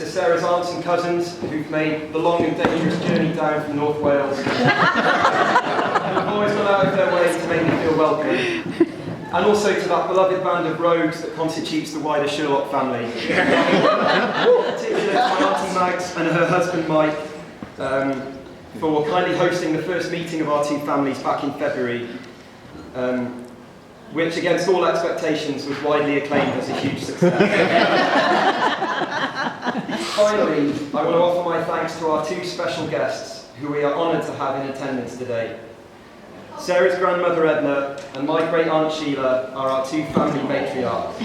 to Sarah's aunts and cousins who've made the long and dangerous journey down from North Wales. Who've always gone out of their way to make me feel welcome. And also to that beloved band of rogues that constitutes the wider Sherlock family. In particular to my auntie Mags and her husband Mike for kindly hosting the first meeting of our two families back in February, which against all expectations was widely acclaimed as a huge success. Finally, I want to offer my thanks to our two special guests who we are honoured to have in attendance today. Sarah's grandmother Edna and my great aunt Sheila are our two family matriarchs.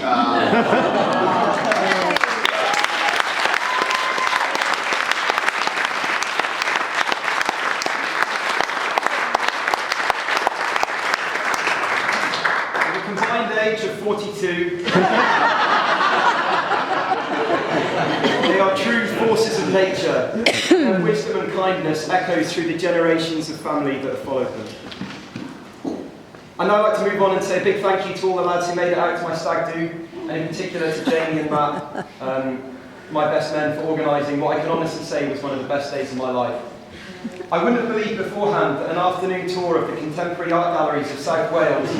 With a combined age of 42, they are true forces of nature, and wisdom and kindness echoes through the generations of family that have followed them. And I'd like to move on and say a big thank you to all the lads who made it out to my stag do, and in particular to Jamie and Matt, my best men, for organising what I can honestly say was one of the best days of my life. I wouldn't have believed beforehand that an afternoon tour of the contemporary art galleries of South Wales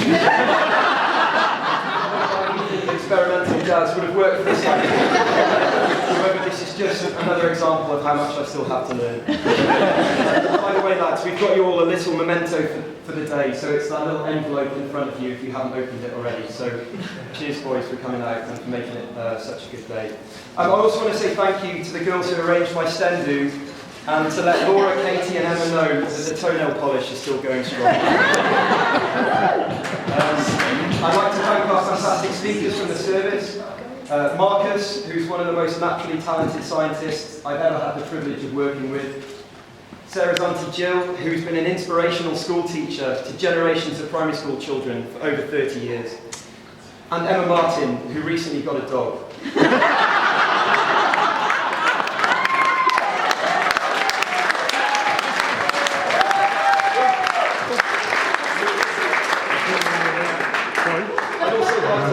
experimental jazz would have worked for this country. However, this is just another example of how much I still have to learn. By the way, lads, we've got you all a little memento for the day, so it's that little envelope in front of you if you haven't opened it already. So cheers, boys, for coming out and for making it such a good day. I also want to say thank you to the girls who arranged my sten do, and to let Laura, Katie and Emma know that the toenail polish is still going strong. I'd like to thank our fantastic speakers from the service. Marcus, who's one of the most naturally talented scientists I've ever had the privilege of working with. Sarah's auntie Jill, who's been an inspirational school teacher to generations of primary school children for over 30 years. And Emma Martin, who recently got a dog.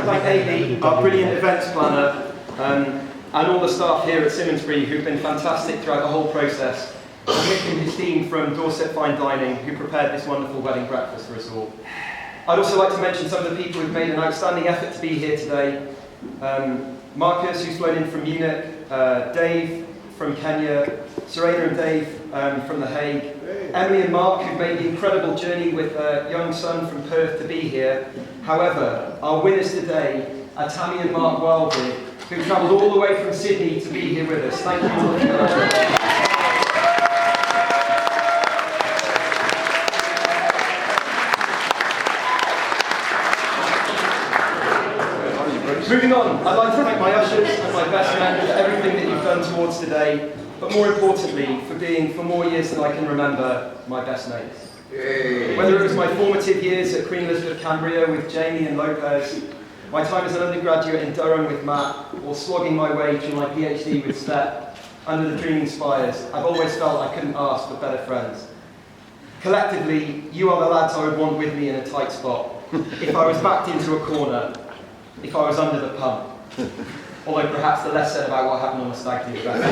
Thank Amy, our brilliant events planner, and all the staff here at Simmonsbury who've been fantastic throughout the whole process, and Mick and his team from Dorset Fine Dining who prepared this wonderful wedding breakfast for us all. I'd also like to mention some of the people who've made an outstanding effort to be here today. Marcus, who's flown in from Munich, Dave from Kenya, Serena and Dave from The Hague, Emily and Mark, who've made the incredible journey with a young son from Perth to be here. However, our winners today are Tammy and Mark Wildwood, who've travelled all the way from Sydney to be here with us. Thank you all for that. Moving on, I'd like to thank my ushers and my best men for everything that you've done towards today, but more importantly, for being, for more years than I can remember, my best mates. Whether it was my formative years at Queen Elizabeth Cambria with Jamie and Lopez, my time as an undergraduate in Durham with Matt, or slogging my way through my PhD with Step, under the Dreaming Spires, I've always felt I couldn't ask for better friends. Collectively, you are the lads I would want with me in a tight spot, if I was backed into a corner, if I was under the pump. Although perhaps the less said about what happened on the stag do the better.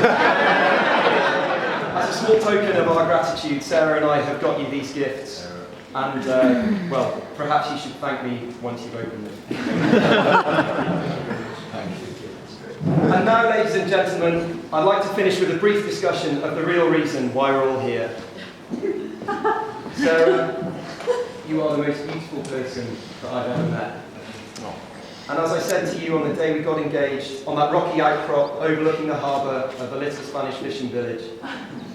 As a small token of our gratitude, Sarah and I have got you these gifts. And, well, perhaps you should thank me once you've opened them. And now, ladies and gentlemen, I'd like to finish with a brief discussion of the real reason why we're all here. Sarah, you are the most beautiful person that I've ever met. And as I said to you on the day we got engaged, on that rocky outcrop overlooking the harbour of the little Spanish fishing village,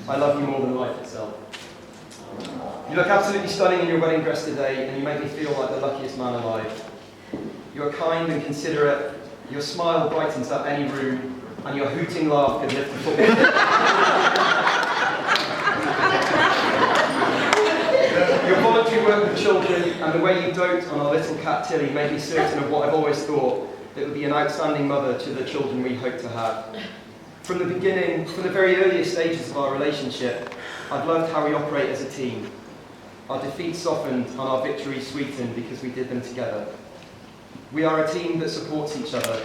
I love you more than life itself. You look absolutely stunning in your wedding dress today, and you make me feel like the luckiest man alive. You are kind and considerate, your smile brightens up any room, and your hooting laugh could lift the football. Your voluntary work with children and the way you dote on our little cat Tilly made me certain of what I've always thought, that would be an outstanding mother to the children we hope to have. From the beginning, from the very earliest stages of our relationship, I've loved how we operate as a team. Our defeats softened and our victories sweetened because we did them together. We are a team that supports each other.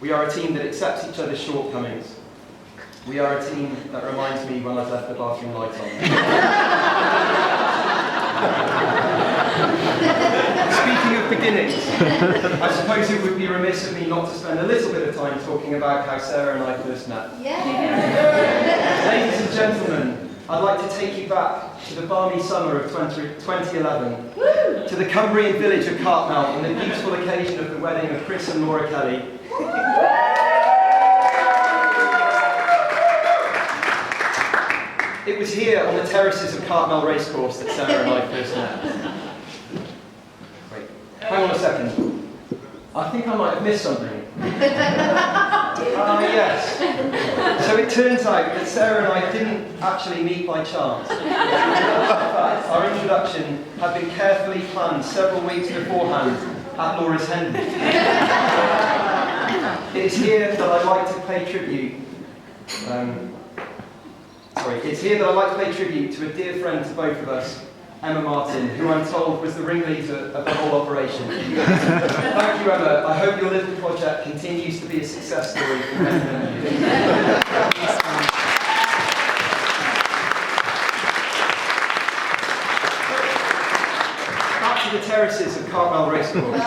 We are a team that accepts each other's shortcomings. We are a team that reminds me when I've left the bathroom lights on. Speaking of beginnings, I suppose it would be remiss of me not to spend a little bit of time talking about how Sarah and I first met. Yeah. Ladies and gentlemen, I'd like to take you back to the balmy summer of 2011, to the Cumbrian village of Cartmel on the beautiful occasion of the wedding of Chris and Laura Kelly. It was here on the terraces of Cartmel Racecourse that Sarah and I first met. Wait, hang on a second. I think I might have missed something. Yes. So it turns out that Sarah and I didn't actually meet by chance. In fact, our introduction had been carefully planned several weeks beforehand at Laura's hen. It is here that I'd like to pay tribute. It's here that I'd like to pay tribute to a dear friend to both of us, Emma Martin, who I'm told was the ringleader of the whole operation. Thank you, Emma. I hope your little project continues to be a success story for many, many years. Back to the terraces of Cartmel Racecourse,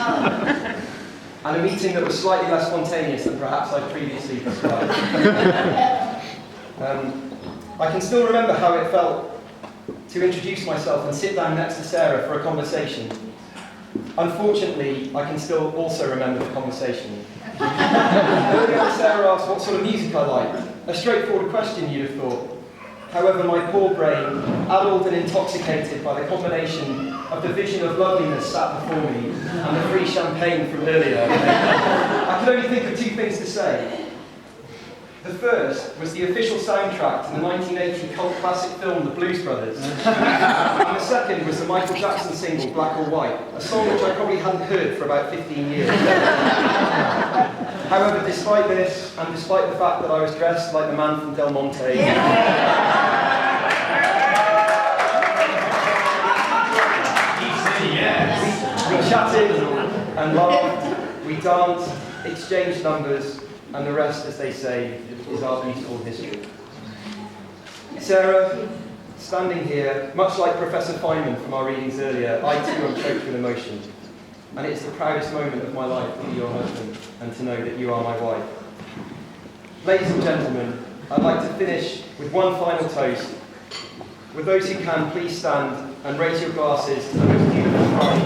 and a meeting that was slightly less spontaneous than perhaps I'd previously described. I can still remember how it felt to introduce myself and sit down next to Sarah for a conversation. Unfortunately, I can still also remember the conversation. Earlier on, Sarah asked what sort of music I liked. A straightforward question, you'd have thought. However, my poor brain, addled and intoxicated by the combination of the vision of loveliness sat before me and the free champagne from earlier, I could only think of two things to say. The first was the official soundtrack to the 1980 cult classic film The Blues Brothers. And the second was the Michael Jackson single Black or White, a song which I probably hadn't heard for about 15 years. However, despite this, and despite the fact that I was dressed like the man from Del Monte, we chatted and laughed, we danced, exchanged numbers, and the rest, as they say, is our beautiful history. Sarah, standing here, much like Professor Feynman from our readings earlier, I too am choked with emotion. And it's the proudest moment of my life to be your husband and to know that you are my wife. Ladies and gentlemen, I'd like to finish with one final toast. With those who can, please stand and raise your glasses to the most beautiful party.